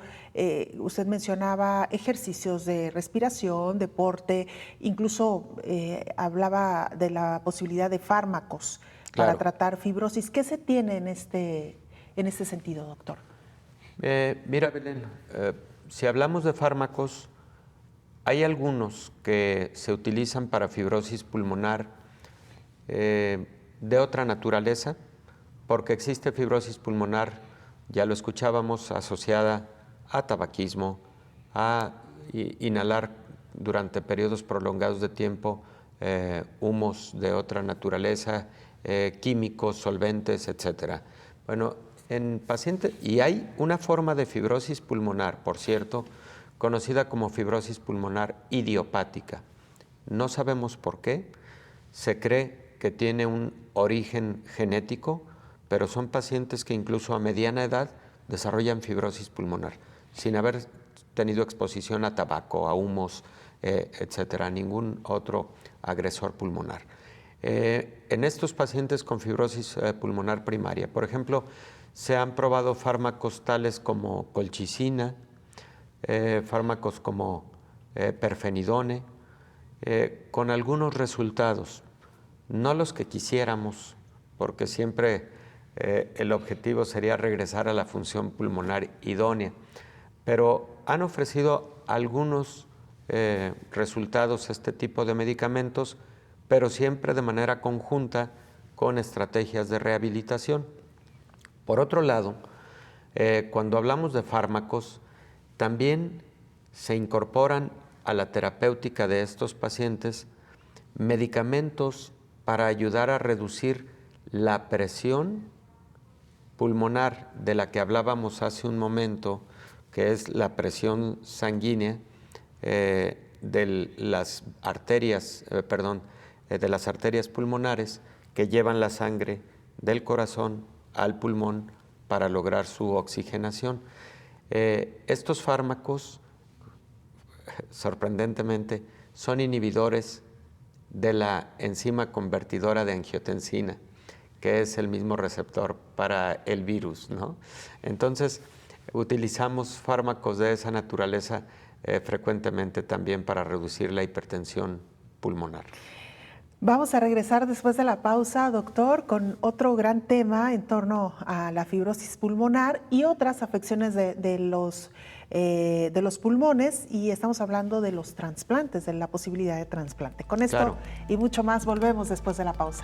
Speaker 2: usted mencionaba ejercicios de respiración, deporte, incluso hablaba de la posibilidad de fármacos para tratar fibrosis. ¿Qué se tiene en este sentido, doctor?
Speaker 6: Mira, Belén, si hablamos de fármacos, hay algunos que se utilizan para fibrosis pulmonar de otra naturaleza, porque existe fibrosis pulmonar, ya lo escuchábamos, asociada a tabaquismo, a inhalar durante periodos prolongados de tiempo humos de otra naturaleza, químicos, solventes, etc. Bueno, en pacientes, y hay una forma de fibrosis pulmonar, por cierto, conocida como fibrosis pulmonar idiopática. No sabemos por qué, se cree que tiene un origen genético, pero son pacientes que incluso a mediana edad desarrollan fibrosis pulmonar, sin haber tenido exposición a tabaco, a humos, etcétera, ningún otro agresor pulmonar. En estos pacientes con fibrosis pulmonar primaria, por ejemplo, se han probado fármacos tales como colchicina, fármacos como perfenidone, con algunos resultados, no los que quisiéramos, porque siempre el objetivo sería regresar a la función pulmonar idónea, pero han ofrecido algunos resultados este tipo de medicamentos, pero siempre de manera conjunta con estrategias de rehabilitación. Por otro lado, cuando hablamos de fármacos, también se incorporan a la terapéutica de estos pacientes medicamentos para ayudar a reducir la presión pulmonar de la que hablábamos hace un momento, que es la presión sanguínea de las arterias pulmonares que llevan la sangre del corazón al pulmón para lograr su oxigenación. Estos fármacos, sorprendentemente, son inhibidores de la enzima convertidora de angiotensina, que es el mismo receptor para el virus, ¿no? Entonces, utilizamos fármacos de esa naturaleza frecuentemente también para reducir la hipertensión pulmonar.
Speaker 2: Vamos a regresar después de la pausa, doctor, con otro gran tema en torno a la fibrosis pulmonar y otras afecciones de los pulmones, y estamos hablando de los trasplantes, de la posibilidad de trasplante. Con esto claro, y mucho más volvemos después de la pausa.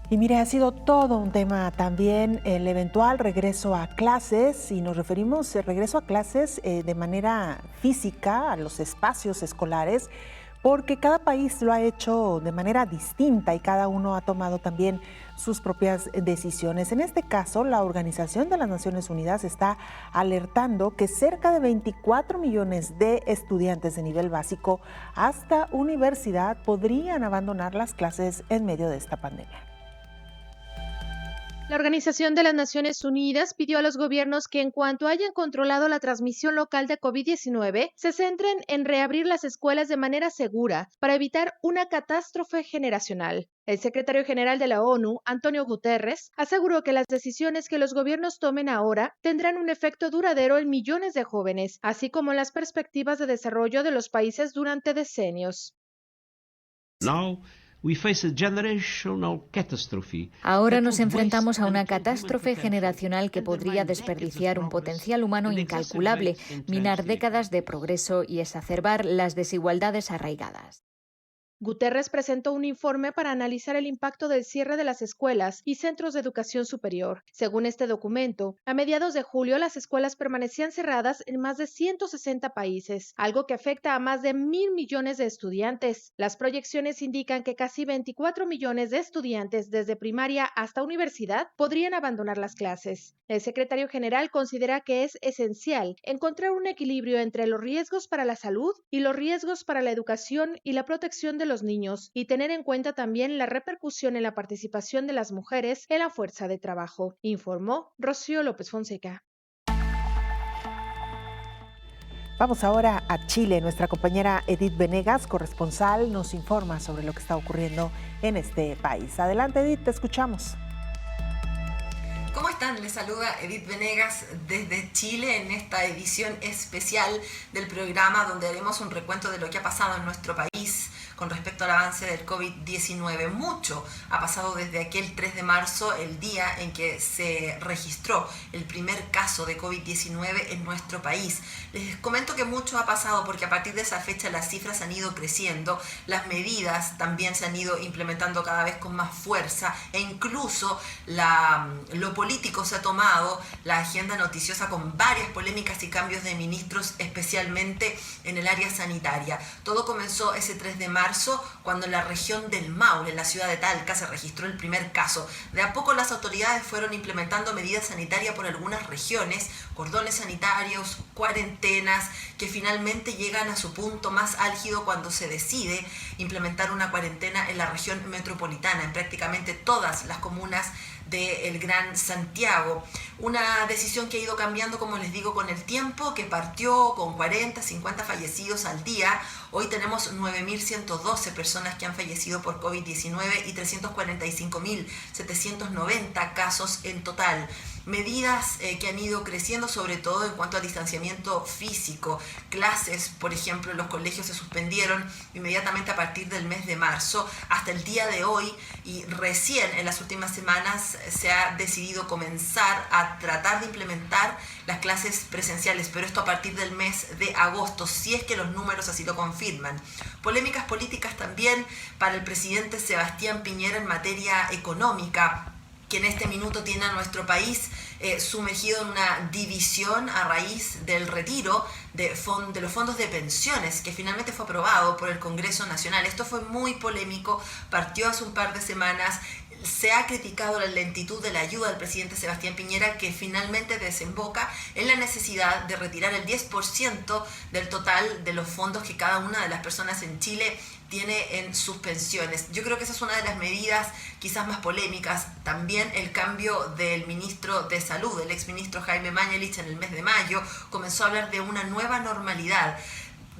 Speaker 2: Y mire, ha sido todo un tema también el eventual regreso a clases, y nos referimos al regreso a clases de manera física a los espacios escolares, porque cada país lo ha hecho de manera distinta y cada uno ha tomado también sus propias decisiones. En este caso, la Organización de las Naciones Unidas está alertando que cerca de 24 millones de estudiantes de nivel básico hasta universidad podrían abandonar las clases en medio de esta pandemia.
Speaker 8: La Organización de las Naciones Unidas pidió a los gobiernos que en cuanto hayan controlado la transmisión local de COVID-19, se centren en reabrir las escuelas de manera segura para evitar una catástrofe generacional. El secretario general de la ONU, Antonio Guterres, aseguró que las decisiones que los gobiernos tomen ahora tendrán un efecto duradero en millones de jóvenes, así como en las perspectivas de desarrollo de los países durante decenios.
Speaker 10: Ahora nos enfrentamos a una catástrofe generacional que podría desperdiciar un potencial humano incalculable, minar décadas de progreso y exacerbar las desigualdades arraigadas.
Speaker 8: Guterres presentó un informe para analizar el impacto del cierre de las escuelas y centros de educación superior. Según este documento, a mediados de julio las escuelas permanecían cerradas en más de 160 países, algo que afecta a más de 1.000 millones de estudiantes. Las proyecciones indican que casi 24 millones de estudiantes desde primaria hasta universidad podrían abandonar las clases. El secretario general considera que es esencial encontrar un equilibrio entre los riesgos para la salud y los riesgos para la educación y la protección de los niños, y tener en cuenta también la repercusión en la participación de las mujeres en la fuerza de trabajo, informó Rocío López Fonseca.
Speaker 2: Vamos ahora a Chile. Nuestra compañera Edith Venegas, corresponsal, nos informa sobre lo que está ocurriendo en este país. Adelante, Edith, te escuchamos.
Speaker 11: ¿Cómo están? Les saluda Edith Venegas desde Chile en esta edición especial del programa donde haremos un recuento de lo que ha pasado en nuestro país con respecto al avance del COVID-19. Mucho ha pasado desde aquel 3 de marzo, el día en que se registró el primer caso de COVID-19 en nuestro país. Les comento que mucho ha pasado porque a partir de esa fecha las cifras han ido creciendo, las medidas también se han ido implementando cada vez con más fuerza e incluso lo político se ha tomado la agenda noticiosa con varias polémicas y cambios de ministros, especialmente en el área sanitaria. Todo comenzó ese 3 de marzo cuando en la región del Maule, en la ciudad de Talca, se registró el primer caso. De a poco las autoridades fueron implementando medidas sanitarias por algunas regiones, cordones sanitarios, cuarentenas, que finalmente llegan a su punto más álgido cuando se decide implementar una cuarentena en la región metropolitana, en prácticamente todas las comunas del Gran Santiago. Una decisión que ha ido cambiando, como les digo, con el tiempo, que partió con 40, 50 fallecidos al día. Hoy tenemos 9.112 personas que han fallecido por COVID-19 y 345.790 casos en total. Medidas que han ido creciendo, sobre todo en cuanto al distanciamiento físico. Clases, por ejemplo, en los colegios se suspendieron inmediatamente a partir del mes de marzo hasta el día de hoy, y recién en las últimas semanas se ha decidido comenzar a tratar de implementar las clases presenciales, pero esto a partir del mes de agosto, si es que los números así lo confirman. Polémicas políticas también para el presidente Sebastián Piñera en materia económica, que en este minuto tiene a nuestro país sumergido en una división a raíz del retiro de los fondos de pensiones, que finalmente fue aprobado por el Congreso Nacional. Esto fue muy polémico, partió hace un par de semanas. Se ha criticado la lentitud de la ayuda del presidente Sebastián Piñera, que finalmente desemboca en la necesidad de retirar el 10% del total de los fondos que cada una de las personas en Chile tiene en sus pensiones. Yo creo que esa es una de las medidas quizás más polémicas. También el cambio del ministro de Salud, el exministro Jaime Mañalich, en el mes de mayo, comenzó a hablar de una nueva normalidad.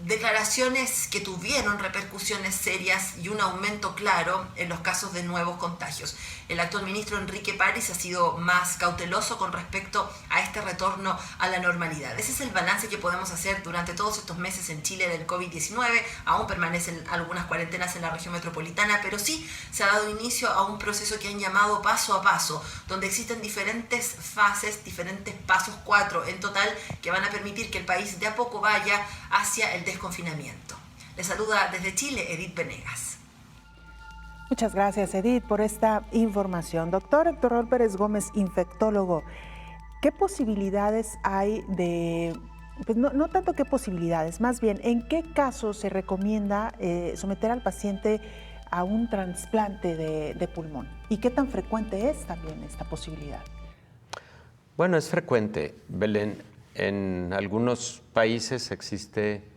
Speaker 11: Declaraciones que tuvieron repercusiones serias y un aumento claro en los casos de nuevos contagios. El actual ministro Enrique París ha sido más cauteloso con respecto a este retorno a la normalidad. Ese es el balance que podemos hacer durante todos estos meses en Chile del COVID-19. Aún permanecen algunas cuarentenas en la región metropolitana, pero sí se ha dado inicio a un proceso que han llamado paso a paso, donde existen diferentes fases, diferentes pasos, 4 en total, que van a permitir que el país de a poco vaya hacia el desconfinamiento. Les saluda desde Chile Edith Venegas.
Speaker 2: Muchas gracias, Edith, por esta información. Doctor Héctor Raúl Pérez Gómez, infectólogo, ¿qué posibilidades hay de, pues no tanto qué posibilidades, más bien, en qué casos se recomienda someter al paciente a un trasplante de pulmón? ¿Y qué tan frecuente es también esta posibilidad?
Speaker 6: Bueno, es frecuente, Belén. En algunos países existe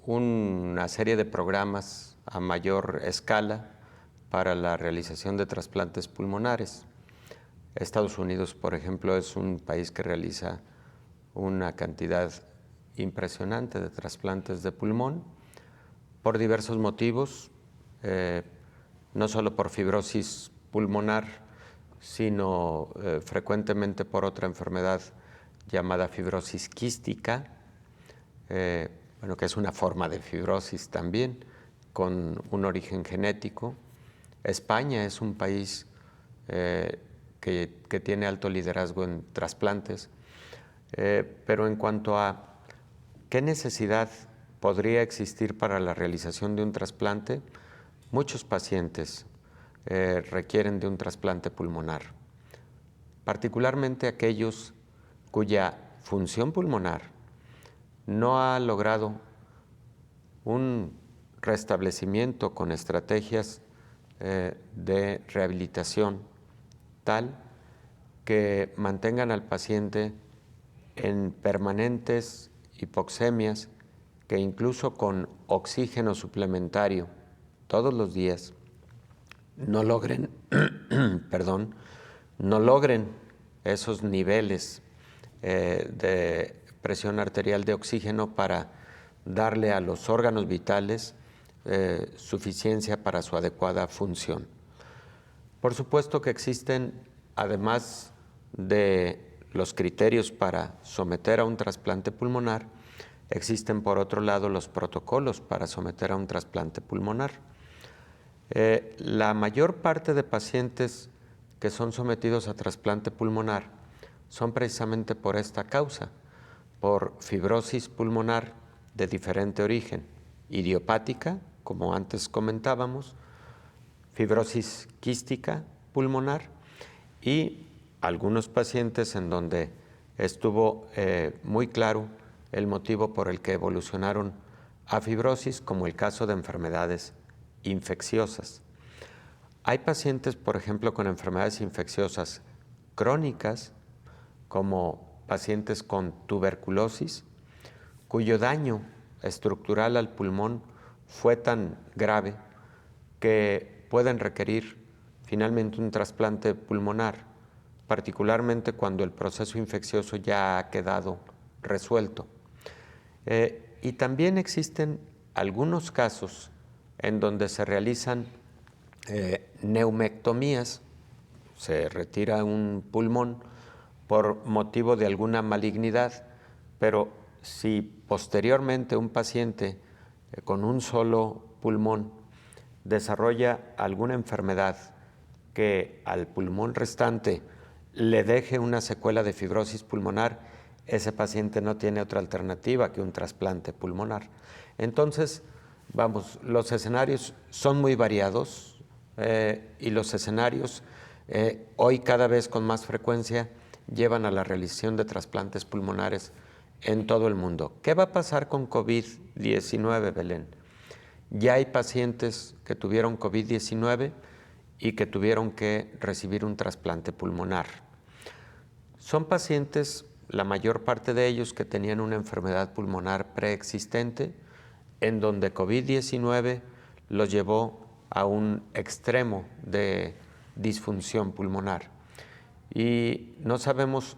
Speaker 6: una serie de programas a mayor escala para la realización de trasplantes pulmonares. Estados Unidos, por ejemplo, es un país que realiza una cantidad impresionante de trasplantes de pulmón por diversos motivos, no solo por fibrosis pulmonar, sino frecuentemente por otra enfermedad llamada fibrosis quística, que es una forma de fibrosis también, con un origen genético. España es un país que tiene alto liderazgo en trasplantes, pero en cuanto a qué necesidad podría existir para la realización de un trasplante, muchos pacientes requieren de un trasplante pulmonar, particularmente aquellos cuya función pulmonar no ha logrado un restablecimiento con estrategias de rehabilitación tal que mantengan al paciente en permanentes hipoxemias, que incluso con oxígeno suplementario todos los días no logren, no logren esos niveles de presión arterial de oxígeno para darle a los órganos vitales suficiencia para su adecuada función. Por supuesto que existen, además de los criterios para someter a un trasplante pulmonar, existen por otro lado los protocolos para someter a un trasplante pulmonar. La mayor parte de pacientes que son sometidos a trasplante pulmonar son precisamente por esta causa, por fibrosis pulmonar de diferente origen, idiopática, como antes comentábamos, fibrosis quística pulmonar y algunos pacientes en donde estuvo muy claro el motivo por el que evolucionaron a fibrosis, como el caso de enfermedades infecciosas. Hay pacientes, por ejemplo, con enfermedades infecciosas crónicas, como pacientes con tuberculosis, cuyo daño estructural al pulmón fue tan grave que pueden requerir finalmente un trasplante pulmonar, particularmente cuando el proceso infeccioso ya ha quedado resuelto. Y también existen algunos casos en donde se realizan neumectomías, se retira un pulmón por motivo de alguna malignidad, pero si posteriormente un paciente con un solo pulmón desarrolla alguna enfermedad que al pulmón restante le deje una secuela de fibrosis pulmonar, ese paciente no tiene otra alternativa que un trasplante pulmonar. Entonces, vamos, los escenarios son muy variados y los escenarios hoy cada vez con más frecuencia llevan a la realización de trasplantes pulmonares en todo el mundo. ¿Qué va a pasar con COVID-19, Belén? Ya hay pacientes que tuvieron COVID-19 y que tuvieron que recibir un trasplante pulmonar. Son pacientes, la mayor parte de ellos, que tenían una enfermedad pulmonar preexistente, en donde COVID-19 los llevó a un extremo de disfunción pulmonar. Y no sabemos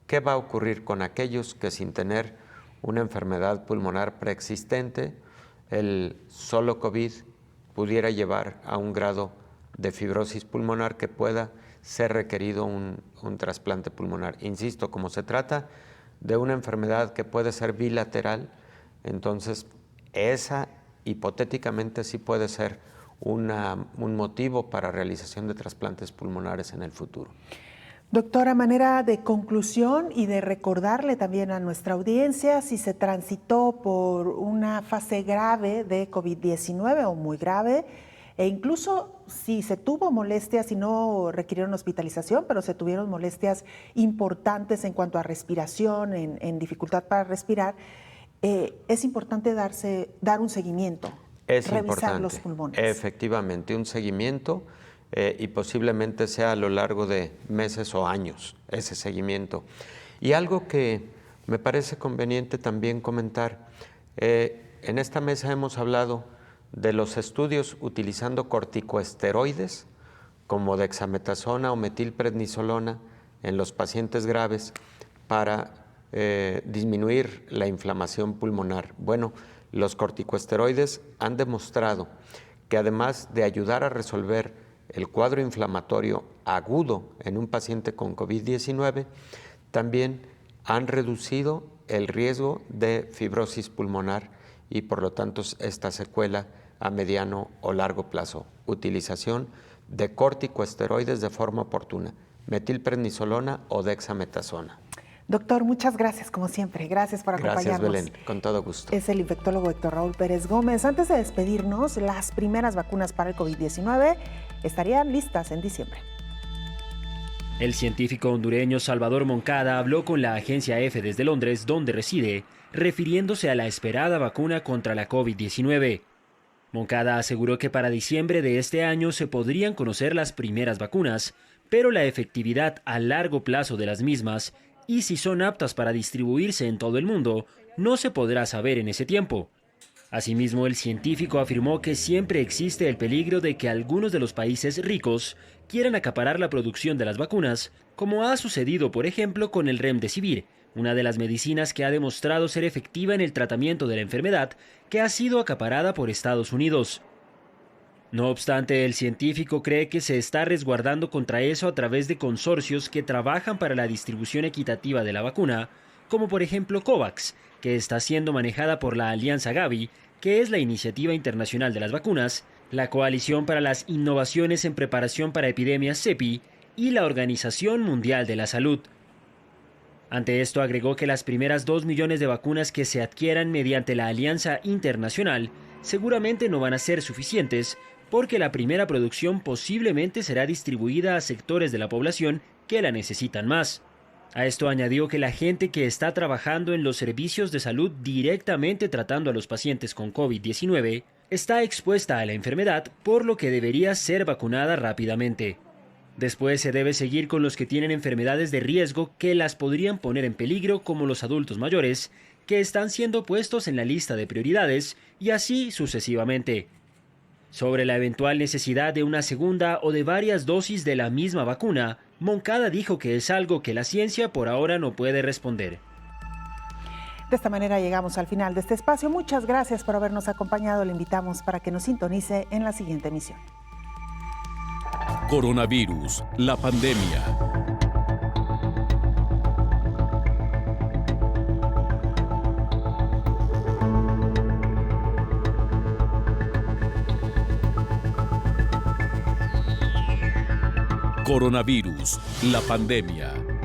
Speaker 6: qué va a ocurrir con aquellos que sin tener una enfermedad pulmonar preexistente, el solo COVID pudiera llevar a un grado de fibrosis pulmonar que pueda ser requerido un trasplante pulmonar. Insisto, como se trata de una enfermedad que puede ser bilateral, entonces esa hipotéticamente sí puede ser un motivo para realización de trasplantes pulmonares en el futuro.
Speaker 2: Doctora, a manera de conclusión y de recordarle también a nuestra audiencia, si se transitó por una fase grave de COVID-19 o muy grave, e incluso si se tuvo molestias y no requirieron hospitalización, pero se tuvieron molestias importantes en cuanto a respiración, en dificultad para respirar, es importante dar un seguimiento, revisar los pulmones.
Speaker 6: Efectivamente, un seguimiento y posiblemente sea a lo largo de meses o años ese seguimiento. Y algo que me parece conveniente también comentar, en esta mesa hemos hablado de los estudios utilizando corticosteroides como dexametasona o metilprednisolona en los pacientes graves para disminuir la inflamación pulmonar. Bueno, los corticosteroides han demostrado que además de ayudar a resolver el cuadro inflamatorio agudo en un paciente con COVID-19, también han reducido el riesgo de fibrosis pulmonar y por lo tanto esta secuela a mediano o largo plazo. Utilización de corticosteroides de forma oportuna, metilprednisolona o dexametasona.
Speaker 2: Doctor, muchas gracias, como siempre. Gracias por acompañarnos.
Speaker 6: Gracias, Belén. Con todo gusto.
Speaker 2: Es el infectólogo Héctor Raúl Pérez Gómez. Antes de despedirnos, las primeras vacunas para el COVID-19 estarían listas en diciembre.
Speaker 12: El científico hondureño Salvador Moncada habló con la agencia EFE desde Londres, donde reside, refiriéndose a la esperada vacuna contra la COVID-19. Moncada aseguró que para diciembre de este año se podrían conocer las primeras vacunas, pero la efectividad a largo plazo de las mismas y si son aptas para distribuirse en todo el mundo, no se podrá saber en ese tiempo. Asimismo, el científico afirmó que siempre existe el peligro de que algunos de los países ricos quieran acaparar la producción de las vacunas, como ha sucedido, por ejemplo, con el Remdesivir, una de las medicinas que ha demostrado ser efectiva en el tratamiento de la enfermedad, que ha sido acaparada por Estados Unidos. No obstante, el científico cree que se está resguardando contra eso a través de consorcios que trabajan para la distribución equitativa de la vacuna como por ejemplo COVAX, que está siendo manejada por la Alianza Gavi, que es la Iniciativa Internacional de las Vacunas, la Coalición para las Innovaciones en Preparación para Epidemias CEPI y la Organización Mundial de la Salud. Ante esto agregó que las primeras 2 millones de vacunas que se adquieran mediante la Alianza Internacional seguramente no van a ser suficientes porque la primera producción posiblemente será distribuida a sectores de la población que la necesitan más. A esto añadió que la gente que está trabajando en los servicios de salud directamente tratando a los pacientes con COVID-19 está expuesta a la enfermedad, por lo que debería ser vacunada rápidamente. Después se debe seguir con los que tienen enfermedades de riesgo que las podrían poner en peligro, como los adultos mayores, que están siendo puestos en la lista de prioridades, y así sucesivamente. Sobre la eventual necesidad de una segunda o de varias dosis de la misma vacuna, Moncada dijo que es algo que la ciencia por ahora no puede responder.
Speaker 2: De esta manera llegamos al final de este espacio. Muchas gracias por habernos acompañado. Le invitamos para que nos sintonice en la siguiente emisión.
Speaker 1: Coronavirus, la pandemia. Coronavirus, la pandemia.